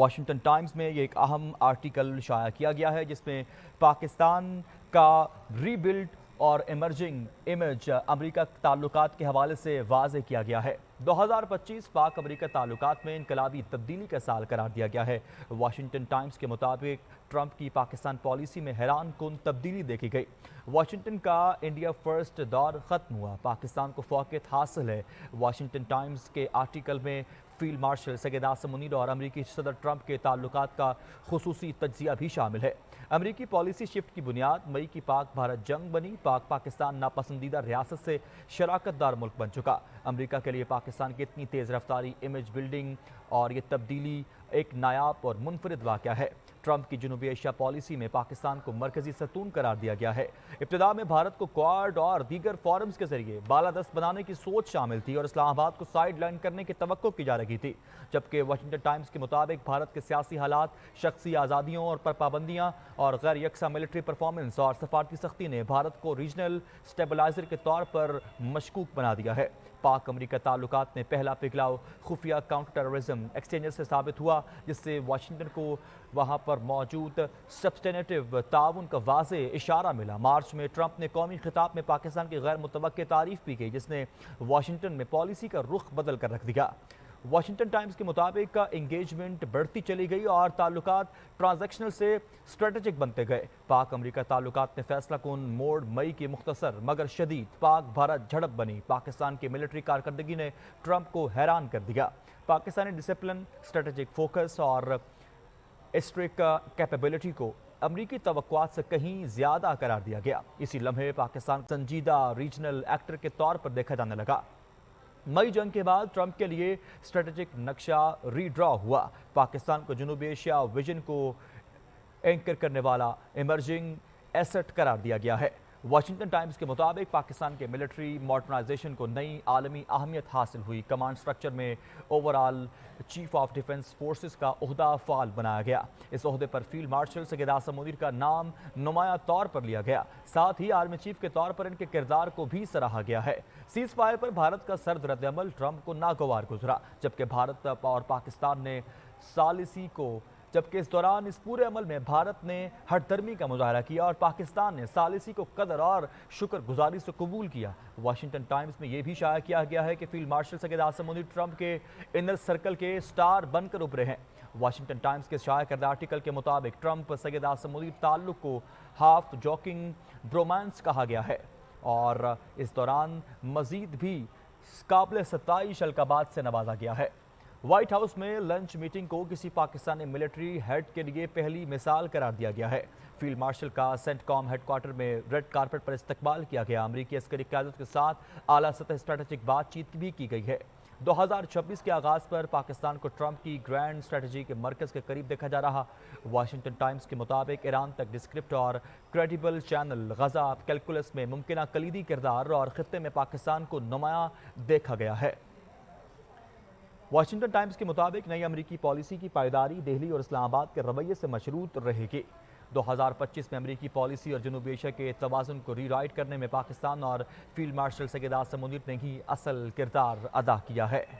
Washington Times میں یہ ایک اہم آرٹیکل شائع کیا گیا ہے جس میں پاکستان کا ری بلڈ اور ایمرجنگ امیج امریکہ تعلقات کے حوالے سے واضح کیا گیا ہے۔ 2025 پاک امریکہ تعلقات میں انقلابی تبدیلی کا سال قرار دیا گیا ہے۔ واشنگٹن ٹائمز کے مطابق ٹرمپ کی پاکستان پالیسی میں حیران کن تبدیلی دیکھی گئی۔ واشنگٹن کا انڈیا فرسٹ دور ختم ہوا، پاکستان کو فوقیت حاصل ہے۔ واشنگٹن ٹائمز کے آرٹیکل میں فیلڈ مارشل سید عاصم منیر اور امریکی صدر ٹرمپ کے تعلقات کا خصوصی تجزیہ بھی شامل ہے۔ امریکی پالیسی شفٹ کی بنیاد مئی کی پاک بھارت جنگ بنی۔ پاکستان ناپسندیدہ ریاست سے شراکت دار ملک بن چکا۔ امریکہ کے لیے پاکستان کی اتنی تیز رفتاری امیج بلڈنگ اور یہ تبدیلی ایک نایاب اور منفرد واقعہ ہے۔ ٹرمپ کی جنوبی ایشیا پالیسی میں پاکستان کو مرکزی ستون قرار دیا گیا ہے۔ ابتدا میں بھارت کو کوارڈ اور دیگر فورمز کے ذریعے بالادست بنانے کی سوچ شامل تھی اور اسلام آباد کو سائیڈ لائن کرنے کی توقع کی جا رہی تھی، جبکہ واشنگٹن ٹائمز کے مطابق بھارت کے سیاسی حالات، شخصی آزادیوں اور پر پابندیاں اور غیر یکساں ملٹری پرفارمنس اور سفارتی سختی نے بھارت کو ریجنل سٹیبلائزر کے طور پر مشکوک بنا دیا ہے۔ پاک امریکہ تعلقات میں پہلا پگھلاؤ خفیہ کاؤنٹر ٹیررزم ایکسچینجز سے ثابت ہوا، جس سے واشنگٹن کو وہاں پر موجود سبسٹینیٹو تعاون کا واضح اشارہ ملا۔ مارچ میں ٹرمپ نے قومی خطاب میں پاکستان کی غیر متوقع تعریف بھی کی، جس نے واشنگٹن میں پالیسی کا رخ بدل کر رکھ دیا۔ واشنگٹن ٹائمز کے مطابق انگیجمنٹ بڑھتی چلی گئی اور تعلقات ٹرانزیکشنل سے اسٹریٹجک بنتے گئے۔ پاک امریکہ تعلقات میں فیصلہ کن موڑ مئی کی مختصر مگر شدید پاک بھارت جھڑپ بنی۔ پاکستان کی ملٹری کارکردگی نے ٹرمپ کو حیران کر دیا۔ پاکستانی ڈسپلن، اسٹریٹجک فوکس اور اسٹرک کیپیبلٹی کو امریکی توقعات سے کہیں زیادہ قرار دیا گیا۔ اسی لمحے پاکستان سنجیدہ ریجنل ایکٹر کے طور پر دیکھا جانے لگا۔ مئی جنگ کے بعد ٹرمپ کے لیے اسٹریٹجک نقشہ ری ڈرا ہوا۔ پاکستان کو جنوبی ایشیا ویژن کو اینکر کرنے والا ایمرجنگ ایسٹ قرار دیا گیا ہے۔ واشنگٹن ٹائمز کے مطابق پاکستان کے ملٹری ماڈرنائزیشن کو نئی عالمی اہمیت حاصل ہوئی۔ کمانڈ سٹرکچر میں overall chief of defence forces کا عہدہ فعال بنایا گیا۔ اس عہدے پر فیلڈ مارشل سید عاصم منیر کا نام نمایاں طور پر لیا گیا۔ ساتھ ہی آرمی چیف کے طور پر ان کے کردار کو بھی سراہا گیا ہے۔ سیز فائر پر بھارت کا سرد رد عمل ٹرمپ کو ناگوار گزرا، جبکہ بھارت اور پاکستان نے ثالثی کو جبکہ اس دوران اس پورے عمل میں بھارت نے ہٹ دھرمی کا مظاہرہ کیا اور پاکستان نے ثالثی کو قدر اور شکر گزاری سے قبول کیا۔ واشنگٹن ٹائمز میں یہ بھی شائع کیا گیا ہے کہ field marshal Syed Asim Munir Trump کے انر سرکل کے سٹار بن کر ابھرے ہیں۔ واشنگٹن ٹائمز کے شائع کردہ آرٹیکل کے مطابق ٹرمپ سید عاصم منیر تعلق کو ہاف جوکنگ برومانس کہا گیا ہے اور اس دوران مزید بھی قابل ستائش القابات سے نوازا گیا ہے۔ وائٹ ہاؤس میں لنچ میٹنگ کو کسی پاکستانی ملٹری ہیڈ کے لیے پہلی مثال قرار دیا گیا ہے۔ فیلڈ مارشل کا سینٹ کام ہیڈ کوارٹر میں ریڈ کارپٹ پر استقبال کیا گیا۔ امریکی عسکری قیادت کے ساتھ اعلیٰ سطح اسٹریٹجک بات چیت بھی کی گئی ہے۔ 2026 کے آغاز پر پاکستان کو ٹرمپ کی گرینڈ اسٹریٹجی کے مرکز کے قریب دیکھا جا رہا۔ واشنگٹن ٹائمز کے مطابق ایران تک ڈسکرپٹ اور کریڈیبل چینل غزہ کیلکولس میں ممکنہ کلیدی کردار اور خطے میں پاکستان کو نمایاں دیکھا گیا ہے۔ واشنگٹن ٹائمز کے مطابق نئی امریکی پالیسی کی پائیداری دہلی اور اسلام آباد کے رویے سے مشروط رہے گی۔ 2025 میں امریکی پالیسی اور جنوبی ایشیا کے توازن کو ری رائٹ کرنے میں پاکستان اور فیلڈ مارشل سید عاصم منیر نے ہی اصل کردار ادا کیا ہے۔